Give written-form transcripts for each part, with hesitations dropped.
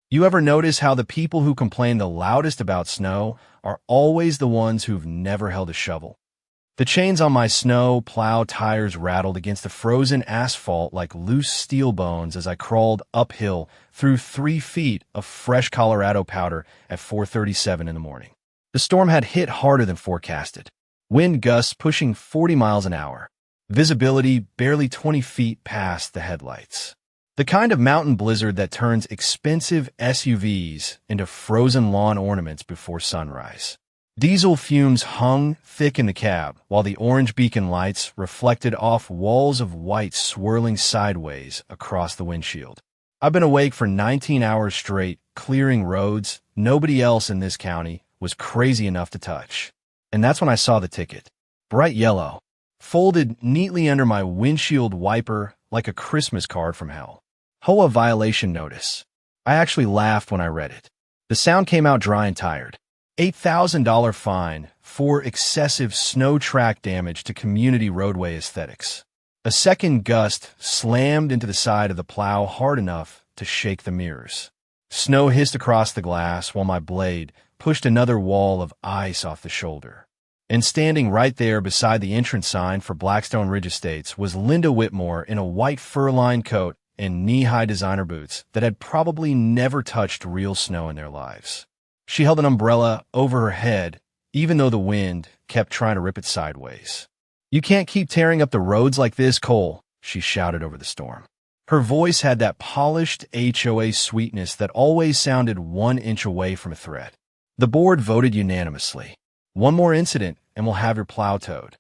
You ever notice how the people who complain the loudest about snow are always the ones who've never held a shovel? The chains on my snow plow tires rattled against the frozen asphalt like loose steel bones as I crawled uphill through 3 feet of fresh Colorado powder at 4:37 in the morning. The storm had hit harder than forecasted. Wind gusts pushing 40 miles an hour. Visibility barely 20 feet past the headlights. The kind of mountain blizzard that turns expensive SUVs into frozen lawn ornaments before sunrise. Diesel fumes hung thick in the cab, while the orange beacon lights reflected off walls of white swirling sideways across the windshield. I've been awake for 19 hours straight, clearing roads nobody else in this county was crazy enough to touch. And that's when I saw the ticket. Bright yellow, folded neatly under my windshield wiper like a Christmas card from hell. HOA violation notice. I actually laughed when I read it. The sound came out dry and tired. $8,000 fine for excessive snow track damage to community roadway aesthetics. A second gust slammed into the side of the plow hard enough to shake the mirrors. Snow hissed across the glass while my blade pushed another wall of ice off the shoulder. And standing right there beside the entrance sign for Blackstone Ridge Estates was Linda Whitmore in a white fur-lined coat and knee-high designer boots that had probably never touched real snow in their lives. She held an umbrella over her head, even though the wind kept trying to rip it sideways. "You can't keep tearing up the roads like this, Cole," she shouted over the storm. Her voice had that polished HOA sweetness that always sounded 1 inch away from a threat. The board voted unanimously. "One more incident, and we'll have your plow towed."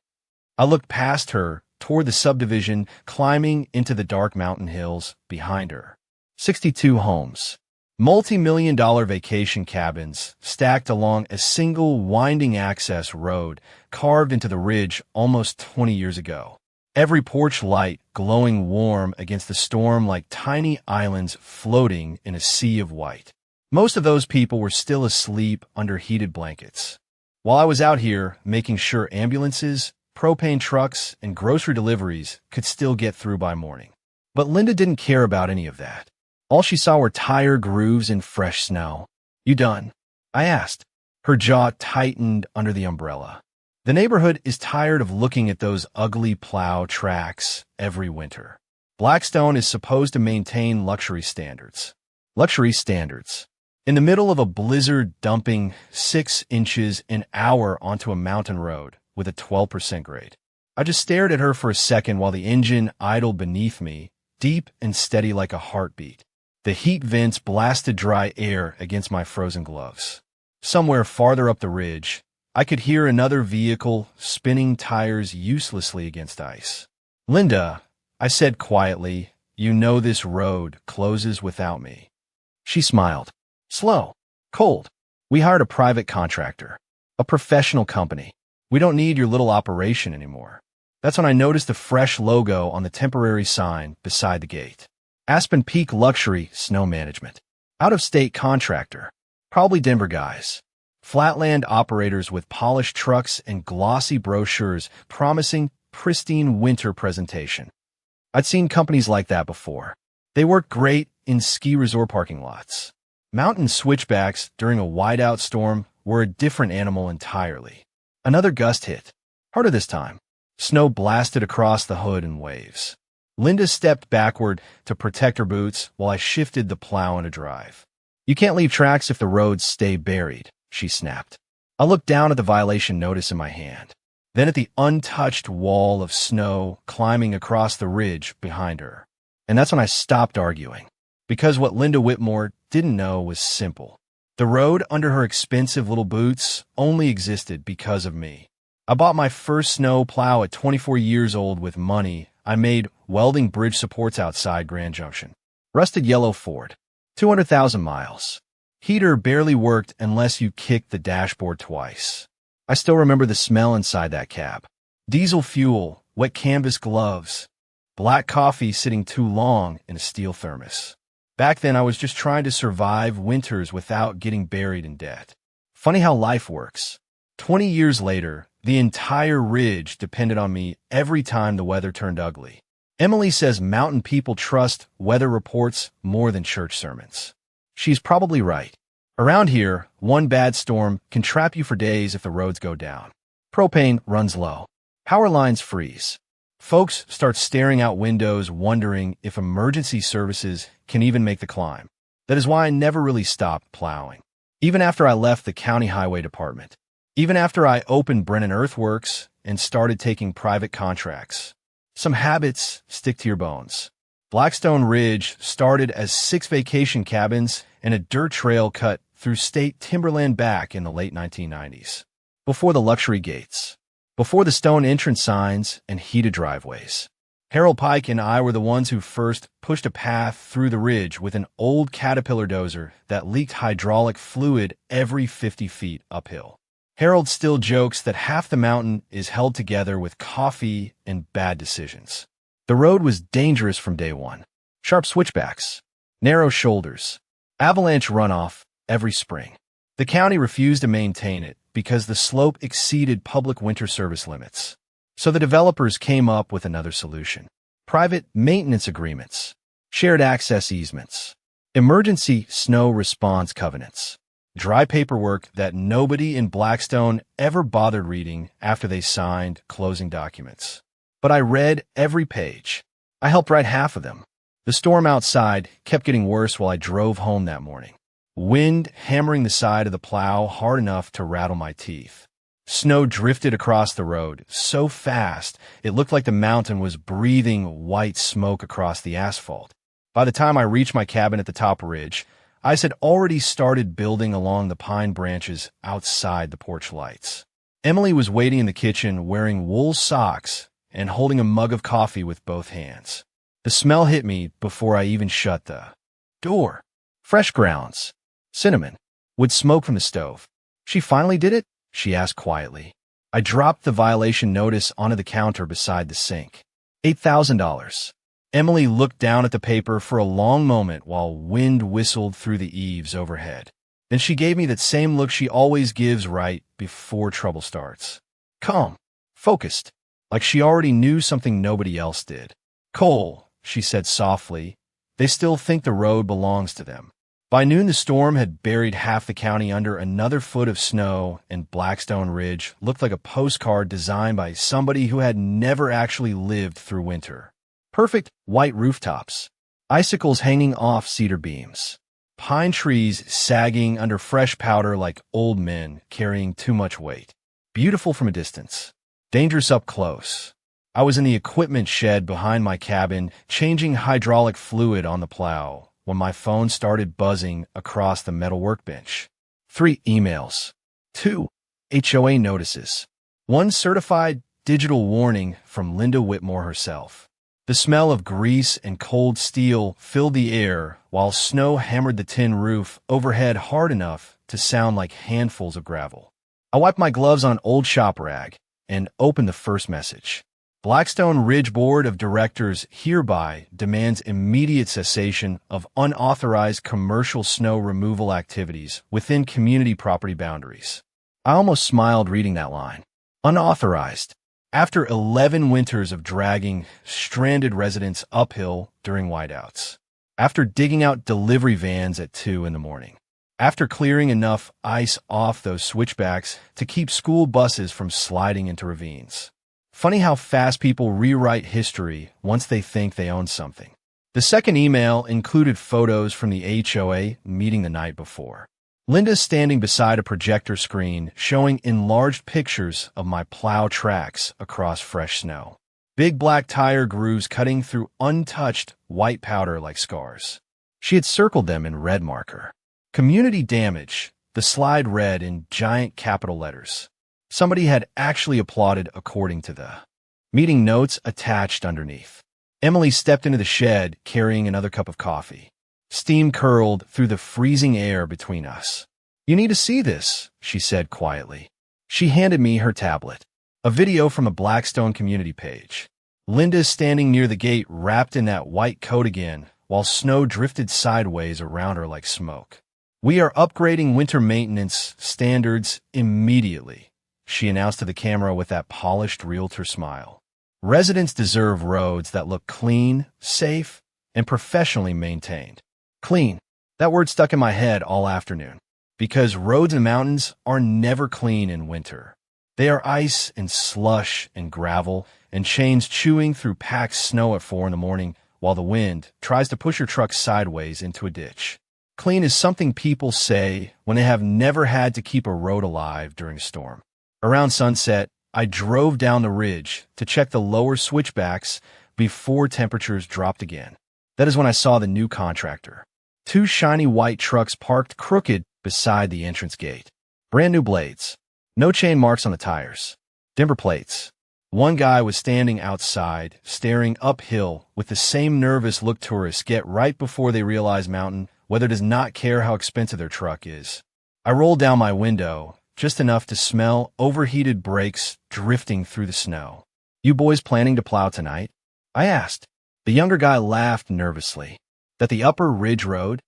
I looked past her toward the subdivision, climbing into the dark mountain hills behind her. 62 homes. Multi-million-dollar vacation cabins stacked along a single winding access road carved into the ridge almost 20 years ago. Every porch light glowing warm against the storm like tiny islands floating in a sea of white. Most of those people were still asleep under heated blankets. While I was out here making sure ambulances, propane trucks, and grocery deliveries could still get through by morning. But Linda didn't care about any of that. All she saw were tire grooves in fresh snow. "You done?" I asked. Her jaw tightened under the umbrella. The neighborhood is tired of looking at those ugly plow tracks every winter. Blackstone is supposed to maintain luxury standards. Luxury standards. In the middle of a blizzard dumping 6 inches an hour onto a mountain road with a 12% grade. I just stared at her for a second while the engine idled beneath me, deep and steady like a heartbeat. The heat vents blasted dry air against my frozen gloves. Somewhere farther up the ridge, I could hear another vehicle spinning tires uselessly against ice. "Linda," I said quietly, "you know this road closes without me." She smiled. "Slow. Cold. We hired a private contractor. A professional company. We don't need your little operation anymore." That's when I noticed the fresh logo on the temporary sign beside the gate. Aspen Peak Luxury Snow Management. Out-of-state contractor. Probably Denver guys. Flatland operators with polished trucks and glossy brochures promising pristine winter presentation. I'd seen companies like that before. They worked great in ski resort parking lots. Mountain switchbacks during a whiteout storm were a different animal entirely. Another gust hit. Harder this time. Snow blasted across the hood in waves. Linda stepped backward to protect her boots while I shifted the plow into drive. "You can't leave tracks if the roads stay buried," she snapped. I looked down at the violation notice in my hand, then at the untouched wall of snow climbing across the ridge behind her. And that's when I stopped arguing. Because what Linda Whitmore didn't know was simple. The road under her expensive little boots only existed because of me. I bought my first snow plow at 24 years old with money I made welding bridge supports outside Grand Junction. Rusted yellow Ford. 200,000 miles. Heater barely worked unless you kicked the dashboard twice. I still remember the smell inside that cab. Diesel fuel, wet canvas gloves, black coffee sitting too long in a steel thermos. Back then, I was just trying to survive winters without getting buried in debt. Funny how life works. 20 years later, the entire ridge depended on me every time the weather turned ugly. Emily says mountain people trust weather reports more than church sermons. She's probably right. Around here, one bad storm can trap you for days if the roads go down. Propane runs low. Power lines freeze. Folks start staring out windows wondering if emergency services can even make the climb. That is why I never really stopped plowing. Even after I left the county highway department. Even after I opened Brennan Earthworks and started taking private contracts. Some habits stick to your bones. Blackstone Ridge started as 6 vacation cabins and a dirt trail cut through state timberland back in the late 1990s. Before the luxury gates. Before the stone entrance signs and heated driveways. Harold Pike and I were the ones who first pushed a path through the ridge with an old Caterpillar dozer that leaked hydraulic fluid every 50 feet uphill. Harold still jokes that half the mountain is held together with coffee and bad decisions. The road was dangerous from day one. Sharp switchbacks, narrow shoulders, avalanche runoff every spring. The county refused to maintain it because the slope exceeded public winter service limits. So the developers came up with another solution. Private maintenance agreements, shared access easements, emergency snow response covenants, dry paperwork that nobody in Blackstone ever bothered reading after they signed closing documents. But I read every page. I helped write half of them. The storm outside kept getting worse while I drove home that morning. Wind hammering the side of the plow hard enough to rattle my teeth. Snow drifted across the road so fast it looked like the mountain was breathing white smoke across the asphalt. By the time I reached my cabin at the top ridge, ice had already started building along the pine branches outside the porch lights. Emily was waiting in the kitchen wearing wool socks and holding a mug of coffee with both hands. The smell hit me before I even shut the door. Fresh grounds, cinnamon, wood smoke from the stove. She finally did it? She asked quietly. I dropped the violation notice onto the counter beside the sink. $8,000. Emily looked down at the paper for a long moment while wind whistled through the eaves overhead. Then she gave me that same look she always gives right before trouble starts. Calm, focused, like she already knew something nobody else did. Cole, she said softly, they still think the road belongs to them. By noon, the storm had buried half the county under another foot of snow, and Blackstone Ridge looked like a postcard designed by somebody who had never actually lived through winter. Perfect white rooftops, icicles hanging off cedar beams, pine trees sagging under fresh powder like old men carrying too much weight. Beautiful from a distance, dangerous up close. I was in the equipment shed behind my cabin, changing hydraulic fluid on the plow, when my phone started buzzing across the metal workbench. 3 emails. 2 HOA notices. 1 certified digital warning from Linda Whitmore herself. The smell of grease and cold steel filled the air while snow hammered the tin roof overhead hard enough to sound like handfuls of gravel. I wiped my gloves on old shop rag and opened the first message. Blackstone Ridge Board of Directors hereby demands immediate cessation of unauthorized commercial snow removal activities within community property boundaries. I almost smiled reading that line. Unauthorized. After 11 winters of dragging stranded residents uphill during whiteouts. After digging out delivery vans at 2 in the morning. After clearing enough ice off those switchbacks to keep school buses from sliding into ravines. Funny how fast people rewrite history once they think they own something. The second email included photos from the HOA meeting the night before. Linda's standing beside a projector screen showing enlarged pictures of my plow tracks across fresh snow. Big black tire grooves cutting through untouched white powder like scars. She had circled them in red marker. Community damage, the slide read in giant capital letters. Somebody had actually applauded according to the meeting notes attached underneath. Emily stepped into the shed carrying another cup of coffee. Steam curled through the freezing air between us. You need to see this, she said quietly. She handed me her tablet. A video from a Blackstone community page. Linda standing near the gate wrapped in that white coat again, while snow drifted sideways around her like smoke. We are upgrading winter maintenance standards immediately, she announced to the camera with that polished realtor smile. Residents deserve roads that look clean, safe, and professionally maintained. Clean. That word stuck in my head all afternoon, because roads and mountains are never clean in winter. They are ice and slush and gravel and chains chewing through packed snow at 4 in the morning while the wind tries to push your truck sideways into a ditch. Clean is something people say when they have never had to keep a road alive during a storm. Around sunset, I drove down the ridge to check the lower switchbacks before temperatures dropped again. That is when I saw the new contractor. 2 shiny white trucks parked crooked beside the entrance gate. Brand new blades. No chain marks on the tires. Dimmer plates. One guy was standing outside, staring uphill with the same nervous look tourists get right before they realize mountain weather does not care how expensive their truck is. I rolled down my window, just enough to smell overheated brakes drifting through the snow. "You boys planning to plow tonight?" I asked. The younger guy laughed nervously. "That the upper ridge road?"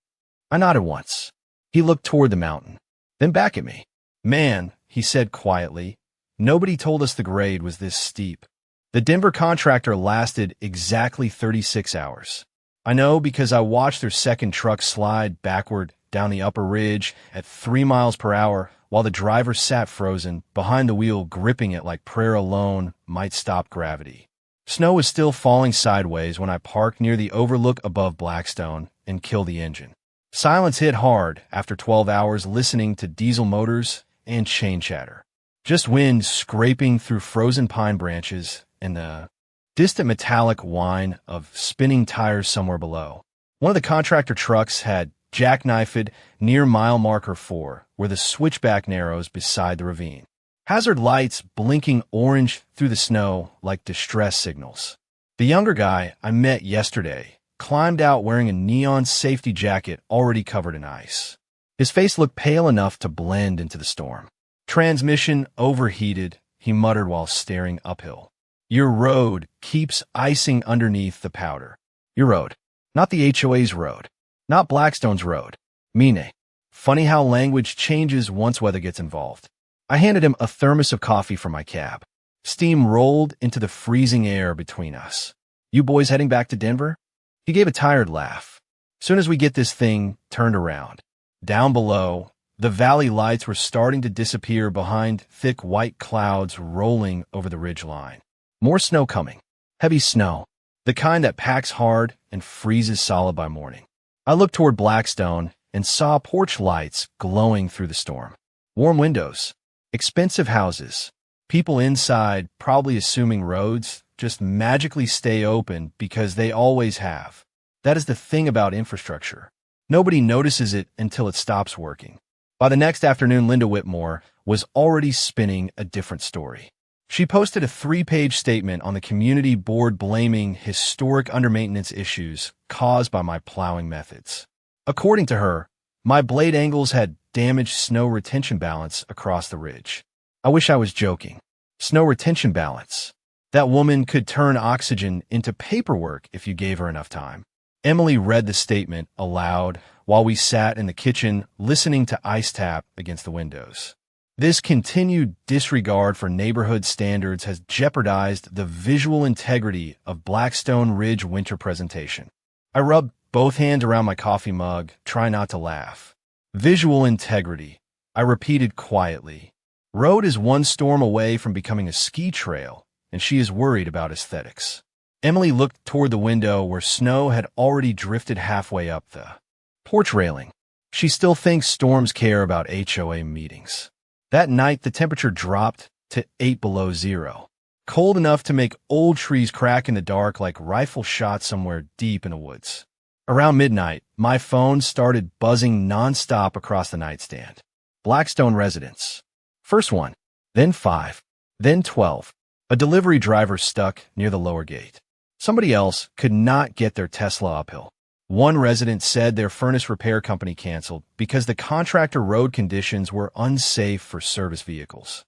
I nodded once. He looked toward the mountain, then back at me. "Man," he said quietly, "nobody told us the grade was this steep." The Denver contractor lasted exactly 36 hours. I know because I watched their second truck slide backward down the upper ridge at 3 miles per hour while the driver sat frozen behind the wheel, gripping it like prayer alone might stop gravity. Snow was still falling sideways when I parked near the overlook above Blackstone and killed the engine. Silence hit hard after 12 hours listening to diesel motors and chain chatter. Just wind scraping through frozen pine branches and the distant metallic whine of spinning tires somewhere below. One of the contractor trucks had jackknifed near mile marker 4, where the switchback narrows beside the ravine. Hazard lights blinking orange through the snow like distress signals. The younger guy I met yesterday climbed out wearing a neon safety jacket already covered in ice. His face looked pale enough to blend into the storm. "Transmission overheated," he muttered while staring uphill. "Your road keeps icing underneath the powder." Your road. Not the HOA's road. Not Blackstone's road. Mine. Funny how language changes once weather gets involved. I handed him a thermos of coffee from my cab. Steam rolled into the freezing air between us. "You boys heading back to Denver?" He gave a tired laugh. "Soon as we get this thing turned around." Down below, the valley lights were starting to disappear behind thick white clouds rolling over the ridge line. More snow coming. Heavy snow. The kind that packs hard and freezes solid by morning. I looked toward Blackstone and saw porch lights glowing through the storm. Warm windows. Expensive houses. People inside probably assuming roads just magically stay open because they always have. That is the thing about infrastructure. Nobody notices it until it stops working. By the next afternoon, Linda Whitmore was already spinning a different story. She posted a 3-page statement on the community board blaming historic undermaintenance issues caused by my plowing methods. According to her, my blade angles had damaged snow retention balance across the ridge. I wish I was joking. Snow retention balance. That woman could turn oxygen into paperwork if you gave her enough time. Emily read the statement aloud while we sat in the kitchen listening to ice tap against the windows. This continued disregard for neighborhood standards has jeopardized the visual integrity of Blackstone Ridge winter presentation. I rubbed both hands around my coffee mug, trying not to laugh. Visual integrity, I repeated quietly. Road is one storm away from becoming a ski trail, and she is worried about aesthetics. Emily looked toward the window where snow had already drifted halfway up the porch railing. She still thinks storms care about HOA meetings. That night, the temperature dropped to 8 below zero, cold enough to make old trees crack in the dark like rifle shots somewhere deep in the woods. Around midnight, my phone started buzzing nonstop across the nightstand. Blackstone residents. First 1, then 5, then 12. A delivery driver stuck near the lower gate. Somebody else could not get their Tesla uphill. One resident said their furnace repair company canceled because the contractor road conditions were unsafe for service vehicles.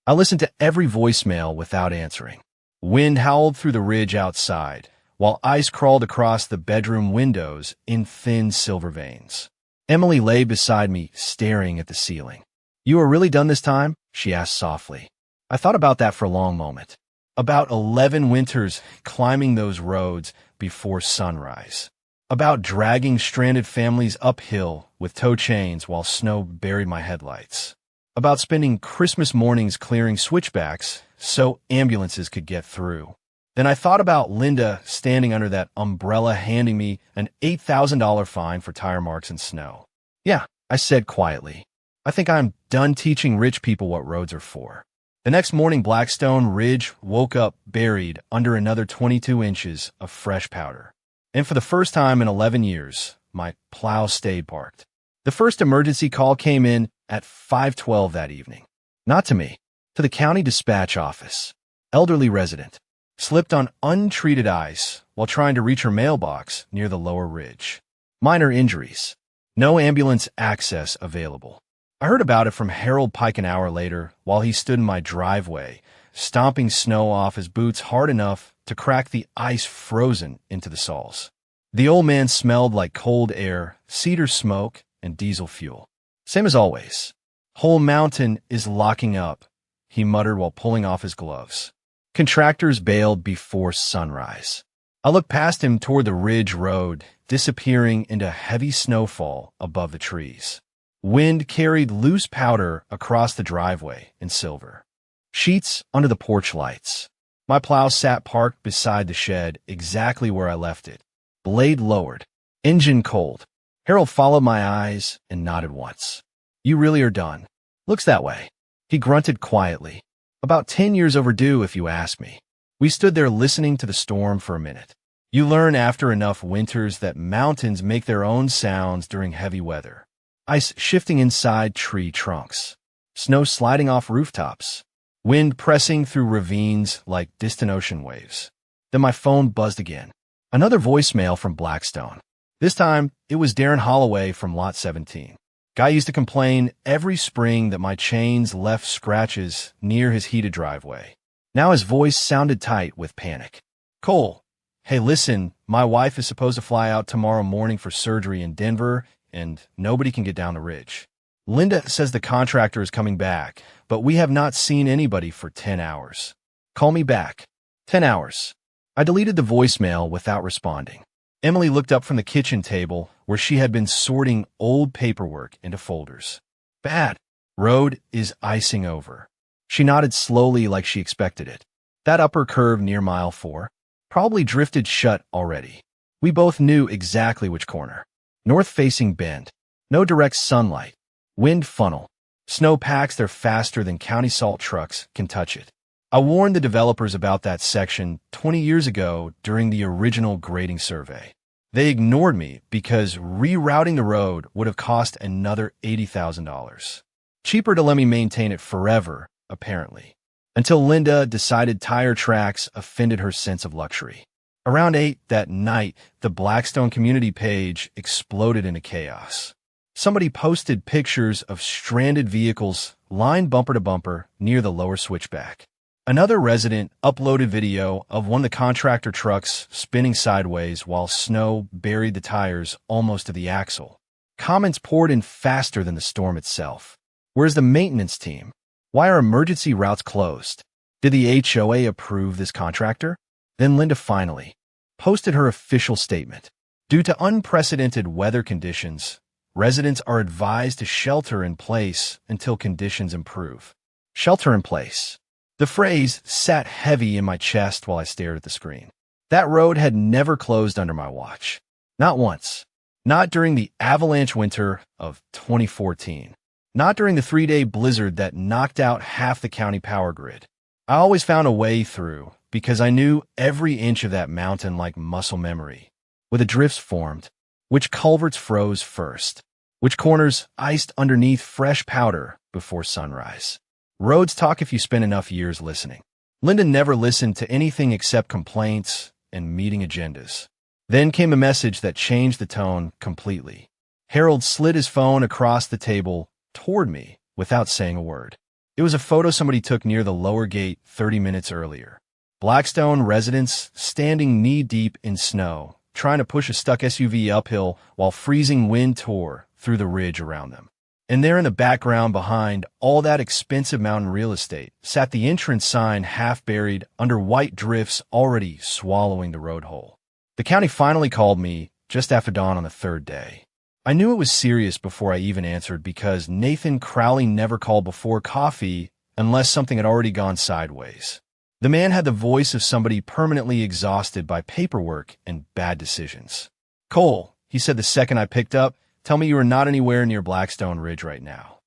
I listened to every voicemail without answering. Wind howled through the ridge outside, while ice crawled across the bedroom windows in thin silver veins. Emily lay beside me, staring at the ceiling. "You are really done this time?" she asked softly. I thought about that for a long moment. About 11 winters climbing those roads before sunrise. about dragging stranded families uphill with tow chains while snow buried my headlights, about spending Christmas mornings clearing switchbacks so ambulances could get through. Then I thought about Linda standing under that umbrella handing me an $8,000 fine for tire marks and snow. Yeah, I said quietly. I think I'm done teaching rich people what roads are for. The next morning, Blackstone Ridge woke up buried under another 22 inches of fresh powder. And for the first time in 11 years, my plow stayed parked. The first emergency call came in at 5:12 that evening. Not to me, to the county dispatch office. Elderly resident slipped on untreated ice while trying to reach her mailbox near the lower ridge. Minor injuries. No ambulance access available. I heard about it from Harold Pike an hour later while he stood in my driveway, stomping snow off his boots hard enough to crack the ice frozen into the soles. The old man smelled like cold air, cedar smoke, and diesel fuel. Same as always. Whole mountain is locking up, he muttered while pulling off his gloves. Contractors bailed before sunrise. I looked past him toward the ridge road, disappearing into heavy snowfall above the trees. Wind carried loose powder across the driveway in silver. Sheets under the porch lights. My plow sat parked beside the shed, exactly where I left it. Blade lowered. Engine cold. Harold followed my eyes and nodded once. You really are done. Looks that way. He grunted quietly. About 10 years overdue, if you ask me. We stood there listening to the storm for a minute. You learn after enough winters that mountains make their own sounds during heavy weather. Ice shifting inside tree trunks. Snow sliding off rooftops. Wind pressing through ravines like distant ocean waves. Then my phone buzzed again. Another voicemail from Blackstone. This time, it was Darren Holloway from Lot 17. Guy used to complain every spring that my chains left scratches near his heated driveway. Now his voice sounded tight with panic. Cole, hey listen, my wife is supposed to fly out tomorrow morning for surgery in Denver, and nobody can get down the ridge. Linda says the contractor is coming back, but we have not seen anybody for 10 hours. Call me back. 10 hours. I deleted the voicemail without responding. Emily looked up from the kitchen table where she had been sorting old paperwork into folders. Bad. Road is icing over. She nodded slowly like she expected it. That upper curve near mile 4 probably drifted shut already. We both knew exactly which corner. North-facing bend. No direct sunlight. Wind funnel. Snow packs there faster than county salt trucks can touch it. I warned the developers about that section 20 years ago during the original grading survey. They ignored me because rerouting the road would have cost another $80,000. Cheaper to let me maintain it forever, apparently. Until Linda decided tire tracks offended her sense of luxury. Around 8 that night, the Blackstone community page exploded into chaos. Somebody posted pictures of stranded vehicles lined bumper to bumper near the lower switchback. Another resident uploaded video of one of the contractor trucks spinning sideways while snow buried the tires almost to the axle. Comments poured in faster than the storm itself. Where's the maintenance team? Why are emergency routes closed? Did the HOA approve this contractor? Then Linda finally posted her official statement. Due to unprecedented weather conditions, residents are advised to shelter in place until conditions improve. Shelter in place. The phrase sat heavy in my chest while I stared at the screen. That road had never closed under my watch. Not once. Not during the avalanche winter of 2014. Not during the 3-day blizzard that knocked out half the county power grid. I always found a way through because I knew every inch of that mountain like muscle memory. Where the drifts formed, which culverts froze first, which corners iced underneath fresh powder before sunrise. Roads talk if you spend enough years listening. Linda never listened to anything except complaints and meeting agendas. Then came a message that changed the tone completely. Harold slid his phone across the table toward me without saying a word. It was a photo somebody took near the lower gate 30 minutes earlier. Blackstone residents standing knee-deep in snow, trying to push a stuck SUV uphill while freezing wind tore through the ridge around them. And there in the background behind all that expensive mountain real estate sat the entrance sign half buried under white drifts already swallowing the road hole. The county finally called me just after dawn on the third day. I knew it was serious before I even answered because Nathan Crowley never called before coffee unless something had already gone sideways. The man had the voice of somebody permanently exhausted by paperwork and bad decisions. "Cole," he said the second I picked up, "tell me you are not anywhere near Blackstone Ridge right now."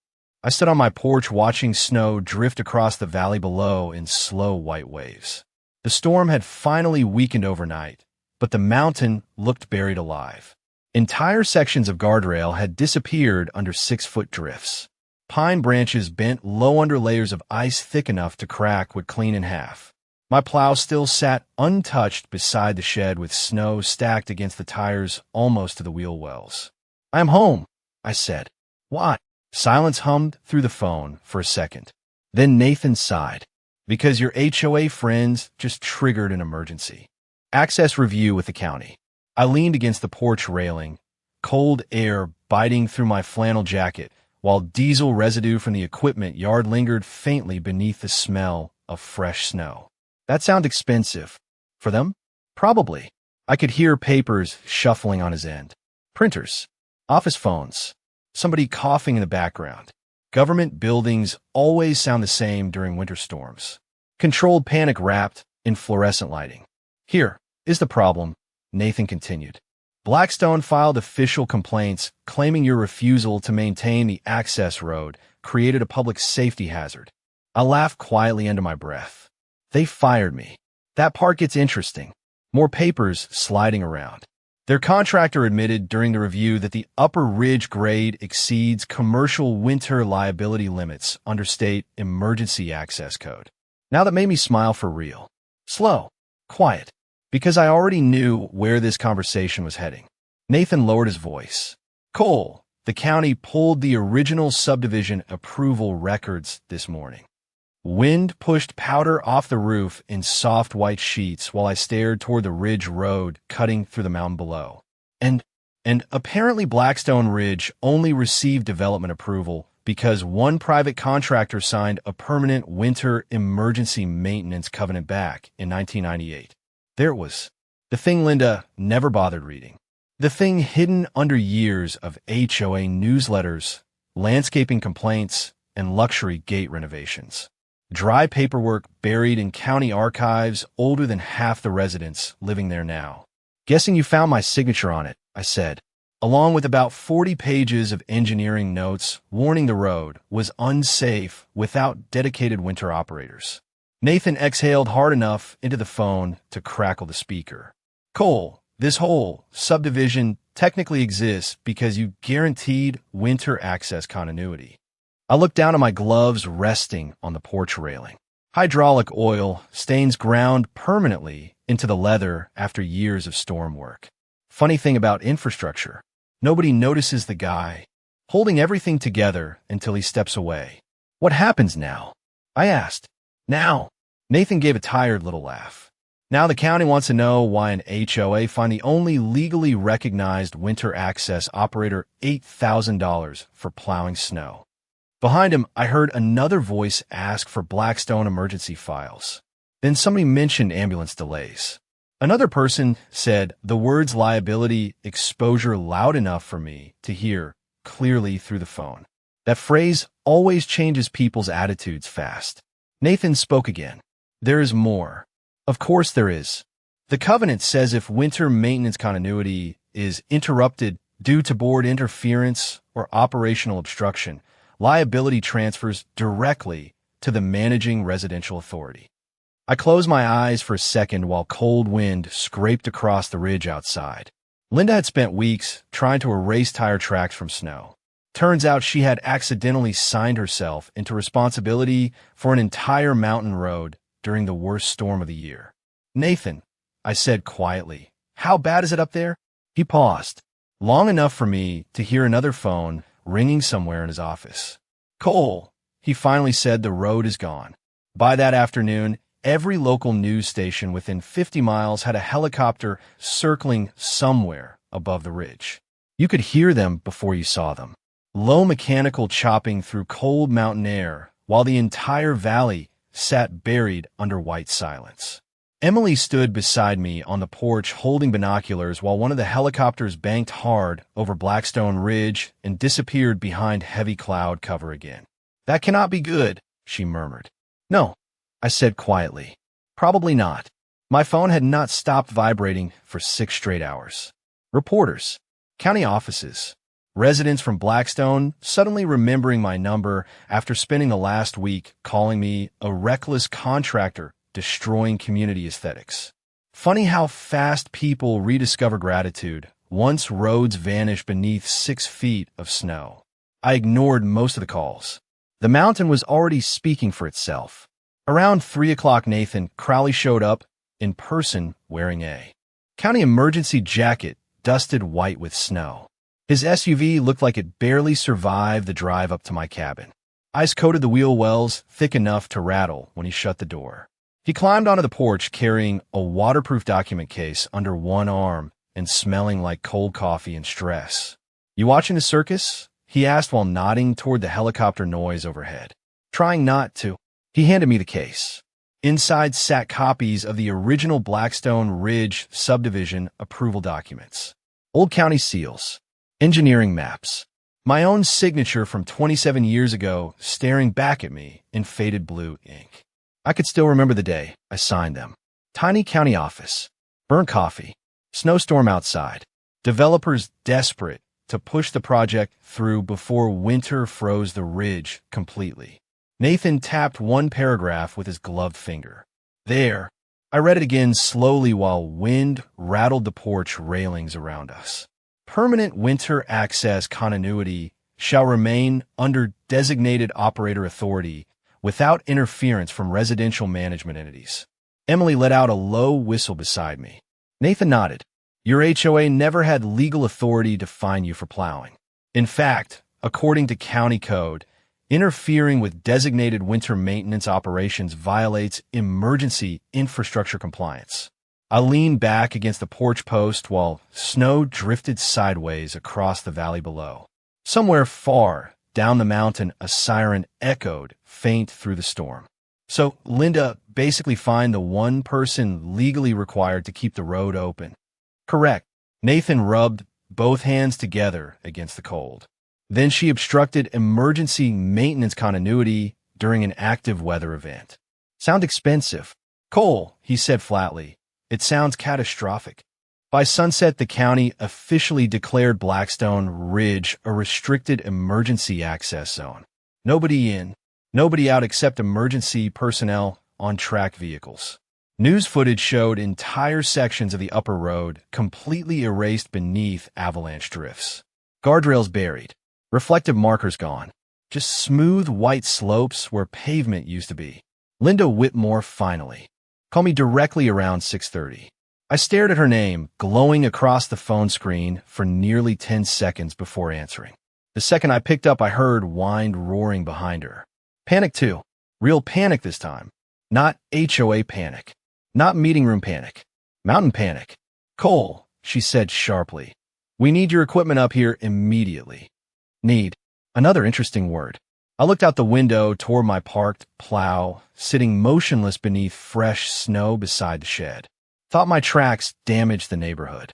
I stood on my porch watching snow drift across the valley below in slow white waves. The storm had finally weakened overnight, but the mountain looked buried alive. Entire sections of guardrail had disappeared under 6-foot drifts. Pine branches bent low under layers of ice thick enough to crack would clean in half. My plow still sat untouched beside the shed with snow stacked against the tires almost to the wheel wells. "I am home," I said. "Why?" Silence hummed through the phone for a second. Then Nathan sighed. "Because your HOA friends just triggered an emergency. Access review with the county." I leaned against the porch railing, cold air biting through my flannel jacket, while diesel residue from the equipment yard lingered faintly beneath the smell of fresh snow. That sounded expensive. For them? Probably. I could hear papers shuffling on his end. Printers. Office phones. Somebody coughing in the background. Government buildings always sound the same during winter storms. Controlled panic wrapped in fluorescent lighting. "Here is the problem," Nathan continued. "Blackstone filed official complaints claiming your refusal to maintain the access road created a public safety hazard." I laughed quietly under my breath. "They fired me. That part gets interesting. More papers sliding around. Their contractor admitted during the review that the upper ridge grade exceeds commercial winter liability limits under state emergency access code." Now that made me smile for real. Slow. Quiet. Because I already knew where this conversation was heading. Nathan lowered his voice. "Cole, the county pulled the original subdivision approval records this morning." Wind pushed powder off the roof in soft white sheets while I stared toward the ridge road cutting through the mountain below. And apparently Blackstone Ridge only received development approval because one private contractor signed a permanent winter emergency maintenance covenant back in 1998. There it was. The thing Linda never bothered reading. The thing hidden under years of HOA newsletters, landscaping complaints, and luxury gate renovations. Dry paperwork buried in county archives older than half the residents living there now. "Guessing you found my signature on it," I said, along with about 40 pages of engineering notes warning the road was unsafe without dedicated winter operators. Nathan exhaled hard enough into the phone to crackle the speaker. "Cole, this whole subdivision technically exists because you guaranteed winter access continuity." I looked down at my gloves resting on the porch railing. Hydraulic oil stains ground permanently into the leather after years of storm work. Funny thing about infrastructure, nobody notices the guy holding everything together until he steps away. "What happens now?" I asked. "Now?" Nathan gave a tired little laugh. "Now the county wants to know why an HOA fined the only legally recognized winter access operator $8,000 for plowing snow." Behind him, I heard another voice ask for Blackstone emergency files. Then somebody mentioned ambulance delays. Another person said the words liability exposure loud enough for me to hear clearly through the phone. That phrase always changes people's attitudes fast. Nathan spoke again. "There is more." "Of course there is. The covenant says if winter maintenance continuity is interrupted due to board interference or operational obstruction, liability transfers directly to the managing residential authority." I closed my eyes for a second while cold wind scraped across the ridge outside. Linda had spent weeks trying to erase tire tracks from snow. Turns out she had accidentally signed herself into responsibility for an entire mountain road during the worst storm of the year. "Nathan," I said quietly, "how bad is it up there?" He paused, long enough for me to hear another phone ringing somewhere in his office. "Cole," he finally said, "the road is gone." By that afternoon, every local news station within 50 miles had a helicopter circling somewhere above the ridge. You could hear them before you saw them. Low mechanical chopping through cold mountain air, while the entire valley sat buried under white silence. Emily stood beside me on the porch holding binoculars while one of the helicopters banked hard over Blackstone Ridge and disappeared behind heavy cloud cover again. "That cannot be good," she murmured. "No," I said quietly. "Probably not." My phone had not stopped vibrating for 6 straight hours. Reporters, county offices, residents from Blackstone suddenly remembering my number after spending the last week calling me a reckless contractor destroying community aesthetics. Funny how fast people rediscover gratitude once roads vanish beneath 6 feet of snow. I ignored most of the calls. The mountain was already speaking for itself. Around 3 o'clock, Nathan Crowley showed up in person wearing a county emergency jacket dusted white with snow. His SUV looked like it barely survived the drive up to my cabin. Ice coated the wheel wells thick enough to rattle when he shut the door. He climbed onto the porch carrying a waterproof document case under one arm and smelling like cold coffee and stress. "You watching the circus?" he asked while nodding toward the helicopter noise overhead. Trying not to. He handed me the case. Inside sat copies of the original Blackstone Ridge subdivision approval documents, old county seals, engineering maps, my own signature from 27 years ago staring back at me in faded blue ink. I could still remember the day I signed them. Tiny county office, burnt coffee, snowstorm outside, developers desperate to push the project through before winter froze the ridge completely. Nathan tapped one paragraph with his gloved finger. There. I read it again slowly while wind rattled the porch railings around us. Permanent winter access continuity shall remain under designated operator authority without interference from residential management entities. Emily let out a low whistle beside me. Nathan nodded. Your HOA never had legal authority to fine you for plowing. In fact, according to county code, interfering with designated winter maintenance operations violates emergency infrastructure compliance. I leaned back against the porch post while snow drifted sideways across the valley below. Somewhere far down the mountain, a siren echoed faint through the storm. So Linda basically fined the one person legally required to keep the road open. Correct. Nathan rubbed both hands together against the cold. Then she obstructed emergency maintenance continuity during an active weather event. Sound expensive. Cole, he said flatly. It sounds catastrophic. By sunset, the county officially declared Blackstone Ridge a restricted emergency access zone. Nobody in, nobody out except emergency personnel on track vehicles. News footage showed entire sections of the upper road completely erased beneath avalanche drifts. Guardrails buried. Reflective markers gone. Just smooth white slopes where pavement used to be. Linda Whitmore finally. Call me directly around 6:30. I stared at her name, glowing across the phone screen for nearly 10 seconds before answering. The second I picked up, I heard wind roaring behind her. Panic too. Real panic this time. Not HOA panic. Not meeting room panic. Mountain panic. Cole, she said sharply. We need your equipment up here immediately. Need. Another interesting word. I looked out the window toward my parked Plow, sitting motionless beneath fresh snow beside the shed. Thought my tracks damaged the neighborhood.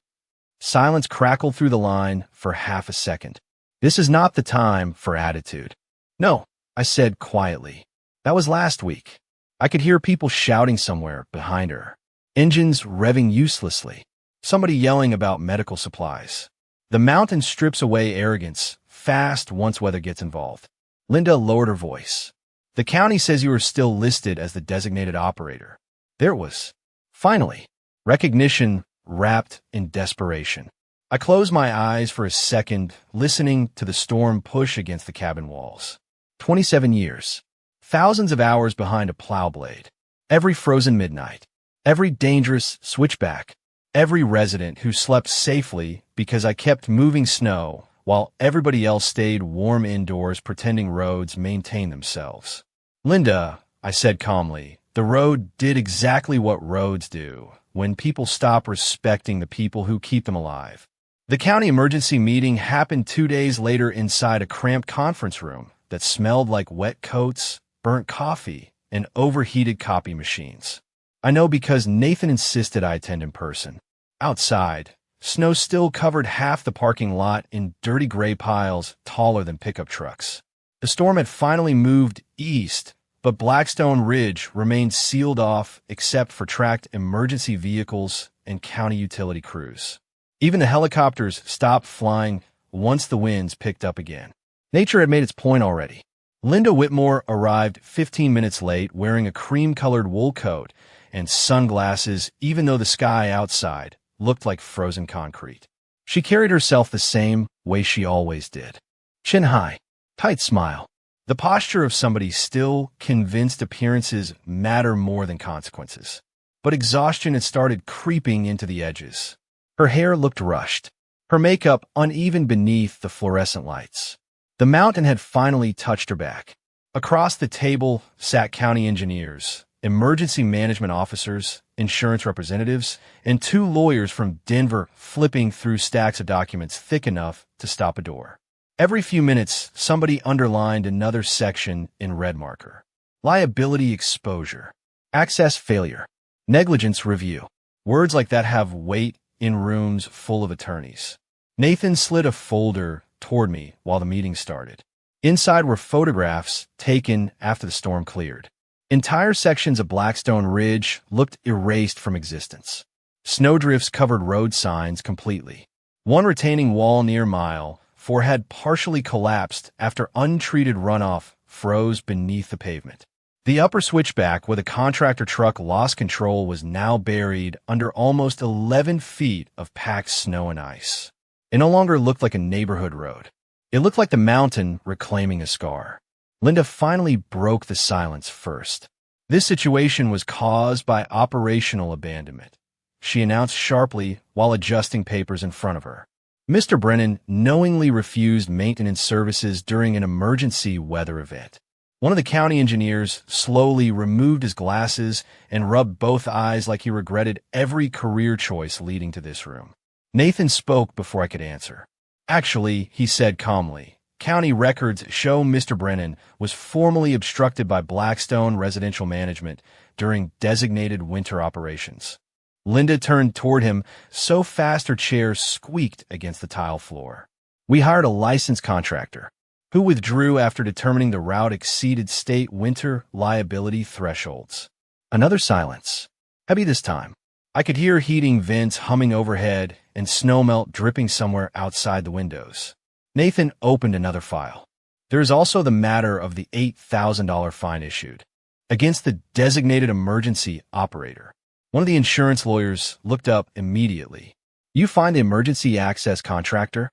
Silence crackled through the line for half a second. This is not the time for attitude. No, I said quietly. That was last week. I could hear people shouting somewhere behind her. Engines revving uselessly. Somebody yelling about medical supplies. The mountain strips away arrogance fast once weather gets involved. Linda lowered her voice. The county says you are still listed as the designated operator. There it was. Finally. Recognition wrapped in desperation. I closed my eyes for a second, listening to the storm push against the cabin walls. 27 years. Thousands of hours behind a plow blade. Every frozen midnight. Every dangerous switchback. Every resident who slept safely because I kept moving snow while everybody else stayed warm indoors pretending roads maintain themselves. Linda, I said calmly, the road did exactly what roads do when people stop respecting the people who keep them alive. The county emergency meeting happened 2 days later inside a cramped conference room that smelled like wet coats, burnt coffee, and overheated copy machines. I know because Nathan insisted I attend in person. Outside, snow still covered half the parking lot in dirty gray piles taller than pickup trucks. The storm had finally moved east, but Blackstone Ridge remained sealed off except for tracked emergency vehicles and county utility crews. Even the helicopters stopped flying once the winds picked up again. Nature had made its point already. Linda Whitmore arrived 15 minutes late wearing a cream-colored wool coat and sunglasses even though the sky outside looked like frozen concrete. She carried herself the same way she always did. Chin high, tight smile. The posture of somebody still convinced appearances matter more than consequences. But exhaustion had started creeping into the edges. Her hair looked rushed, her makeup uneven beneath the fluorescent lights. The mountain had finally touched her back. Across the table sat county engineers, emergency management officers, insurance representatives, and 2 lawyers from Denver flipping through stacks of documents thick enough to stop a door. Every few minutes, somebody underlined another section in red marker. Liability exposure, access failure, negligence review. Words like that have weight in rooms full of attorneys. Nathan slid a folder toward me while the meeting started. Inside were photographs taken after the storm cleared. Entire sections of Blackstone Ridge looked erased from existence. Snowdrifts covered road signs completely. One retaining wall near Mile 4 had partially collapsed after untreated runoff froze beneath the pavement. The upper switchback where the contractor truck lost control was now buried under almost 11 feet of packed snow and ice. It no longer looked like a neighborhood road. It looked like the mountain reclaiming a scar. Linda finally broke the silence first. This situation was caused by operational abandonment, she announced sharply while adjusting papers in front of her. Mr. Brennan knowingly refused maintenance services during an emergency weather event. One of the county engineers slowly removed his glasses and rubbed both eyes like he regretted every career choice leading to this room. Nathan spoke before I could answer. Actually, he said calmly, county records show Mr. Brennan was formally obstructed by Blackstone Residential Management during designated winter operations. Linda turned toward him so fast her chair squeaked against the tile floor. We hired a licensed contractor who withdrew after determining the route exceeded state winter liability thresholds. Another silence, heavy this time. I could hear heating vents humming overhead and snowmelt dripping somewhere outside the windows. Nathan opened another file. There is also the matter of the $8,000 fine issued against the designated emergency operator. One of the insurance lawyers looked up immediately. You find the emergency access contractor?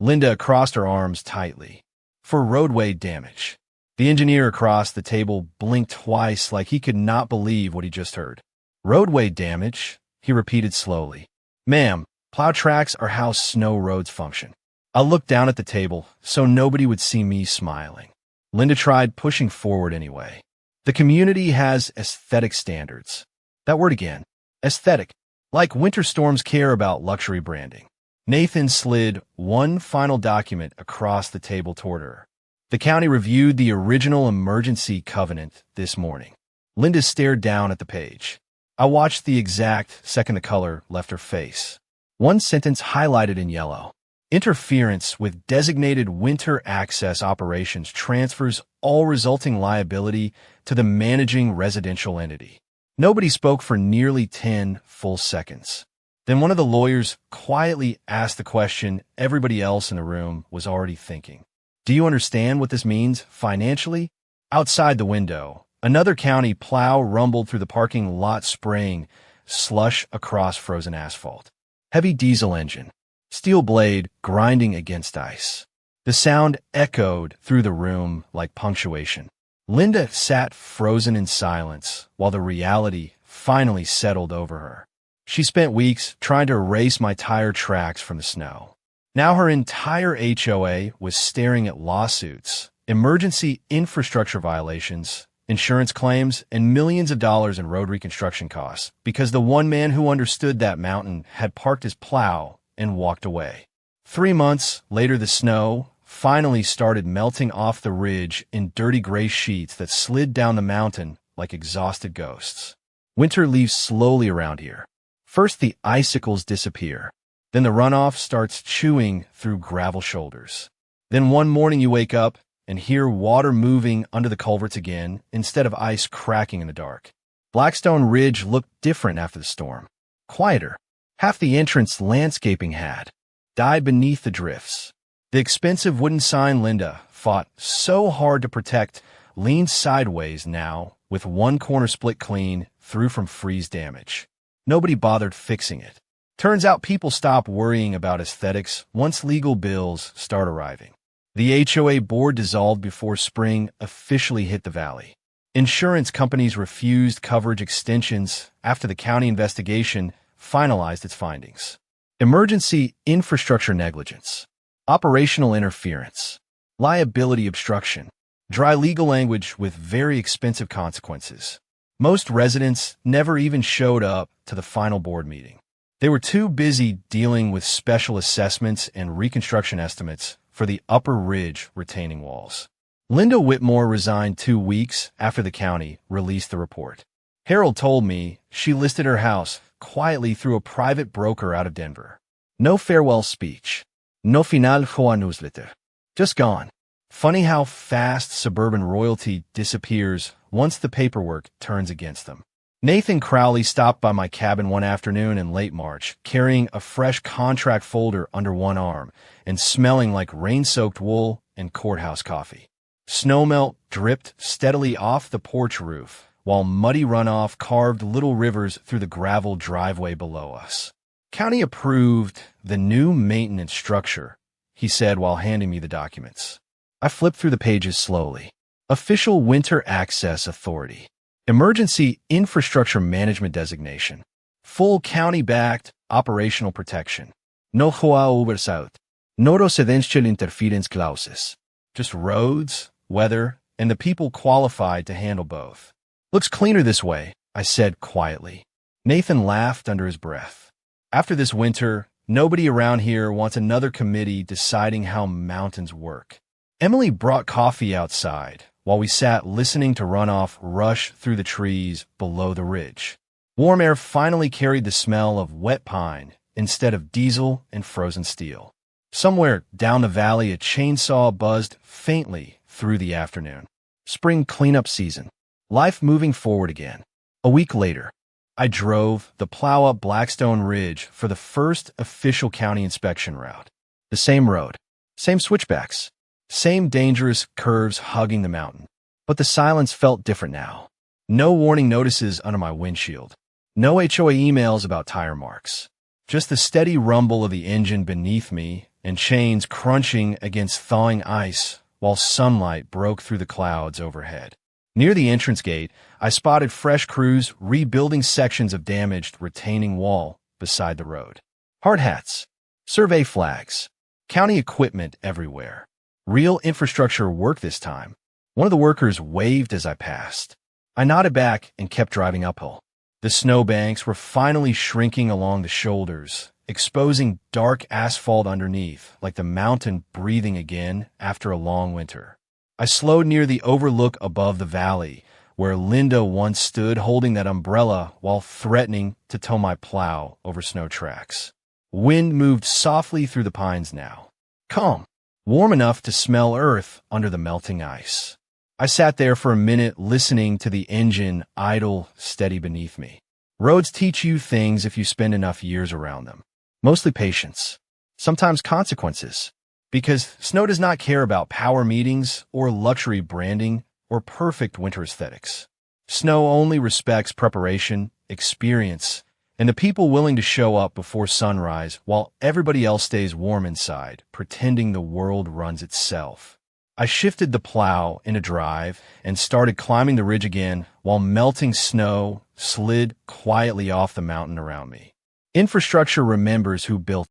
Linda crossed her arms tightly. For roadway damage. The engineer across the table blinked twice like he could not believe what he just heard. Roadway damage, he repeated slowly. Ma'am, plow tracks are how snow roads function. I looked down at the table so nobody would see me smiling. Linda tried pushing forward anyway. The community has aesthetic standards. That word again. Aesthetic. Like winter storms care about luxury branding. Nathan slid one final document across the table toward her. The county reviewed the original emergency covenant this morning. Linda stared down at the page. I watched the exact second the color left her face. One sentence highlighted in yellow. Interference with designated winter access operations transfers all resulting liability to the managing residential entity. Nobody spoke for nearly 10 full seconds. Then one of the lawyers quietly asked the question everybody else in the room was already thinking. Do you understand what this means financially? Outside the window, another county plow rumbled through the parking lot spraying slush across frozen asphalt. Heavy diesel engine, steel blade grinding against ice. The sound echoed through the room like punctuation. Linda sat frozen in silence while the reality finally settled over her. She spent weeks trying to erase my tire tracks from the snow. Now her entire HOA was staring at lawsuits, emergency infrastructure violations, insurance claims, and millions of dollars in road reconstruction costs because the one man who understood that mountain had parked his plow and walked away. 3 months later, the snow finally started melting off the ridge in dirty gray sheets that slid down the mountain like exhausted ghosts. Winter leaves slowly around here. First, the icicles disappear. Then the runoff starts chewing through gravel shoulders. Then one morning you wake up and hear water moving under the culverts again instead of ice cracking in the dark. Blackstone Ridge looked different after the storm. Quieter. Half the entrance landscaping had died beneath the drifts. The expensive wooden sign Linda fought so hard to protect leaned sideways now, with one corner split clean through from freeze damage. Nobody bothered fixing it. Turns out people stop worrying about aesthetics once legal bills start arriving. The HOA board dissolved before spring officially hit the valley. Insurance companies refused coverage extensions after the county investigation finalized its findings. Emergency infrastructure negligence, operational interference, liability obstruction, dry legal language with very expensive consequences. Most residents never even showed up to the final board meeting. They were too busy dealing with special assessments and reconstruction estimates for the upper ridge retaining walls. Linda Whitmore resigned 2 weeks after the county released the report. Harold told me she listed her house quietly through a private broker out of Denver. No farewell speech. No final HOA newsletter. Just gone. Funny how fast suburban royalty disappears once the paperwork turns against them. Nathan Crowley stopped by my cabin one afternoon in late March, carrying a fresh contract folder under one arm and smelling like rain-soaked wool and courthouse coffee. Snowmelt dripped steadily off the porch roof, while muddy runoff carved little rivers through the gravel driveway below us. County approved the new maintenance structure, he said while handing me the documents. I flipped through the pages slowly. Official Winter Access Authority. Emergency Infrastructure Management Designation. Full county-backed operational protection. No HOA oversight. No residential interference clauses. Just roads, weather, and the people qualified to handle both. Looks cleaner this way, I said quietly. Nathan laughed under his breath. After this winter, nobody around here wants another committee deciding how mountains work. Emily brought coffee outside while we sat listening to runoff rush through the trees below the ridge. Warm air finally carried the smell of wet pine instead of diesel and frozen steel. Somewhere down the valley, a chainsaw buzzed faintly through the afternoon. Spring cleanup season. Life moving forward again. A week later, I drove the Plow up Blackstone Ridge for the first official county inspection route. The same road, same switchbacks, same dangerous curves hugging the mountain. But the silence felt different now. No warning notices under my windshield. No HOA emails about tire marks. Just the steady rumble of the engine beneath me and chains crunching against thawing ice while sunlight broke through the clouds overhead. Near the entrance gate, I spotted fresh crews rebuilding sections of damaged retaining wall beside the road. Hard hats, survey flags, county equipment everywhere. Real infrastructure work this time. One of the workers waved as I passed. I nodded back and kept driving uphill. The snowbanks were finally shrinking along the shoulders, exposing dark asphalt underneath, like the mountain breathing again after a long winter. I slowed near the overlook above the valley, where Linda once stood holding that umbrella while threatening to tow my plow over snow tracks. Wind moved softly through the pines now. Calm. Warm enough to smell earth under the melting ice. I sat there for a minute listening to the engine idle steady beneath me. Roads teach you things if you spend enough years around them. Mostly patience. Sometimes consequences. Because snow does not care about power meetings or luxury branding or perfect winter aesthetics. Snow only respects preparation, experience, and the people willing to show up before sunrise while everybody else stays warm inside, pretending the world runs itself. I shifted the plow into drive and started climbing the ridge again while melting snow slid quietly off the mountain around me. Infrastructure remembers who built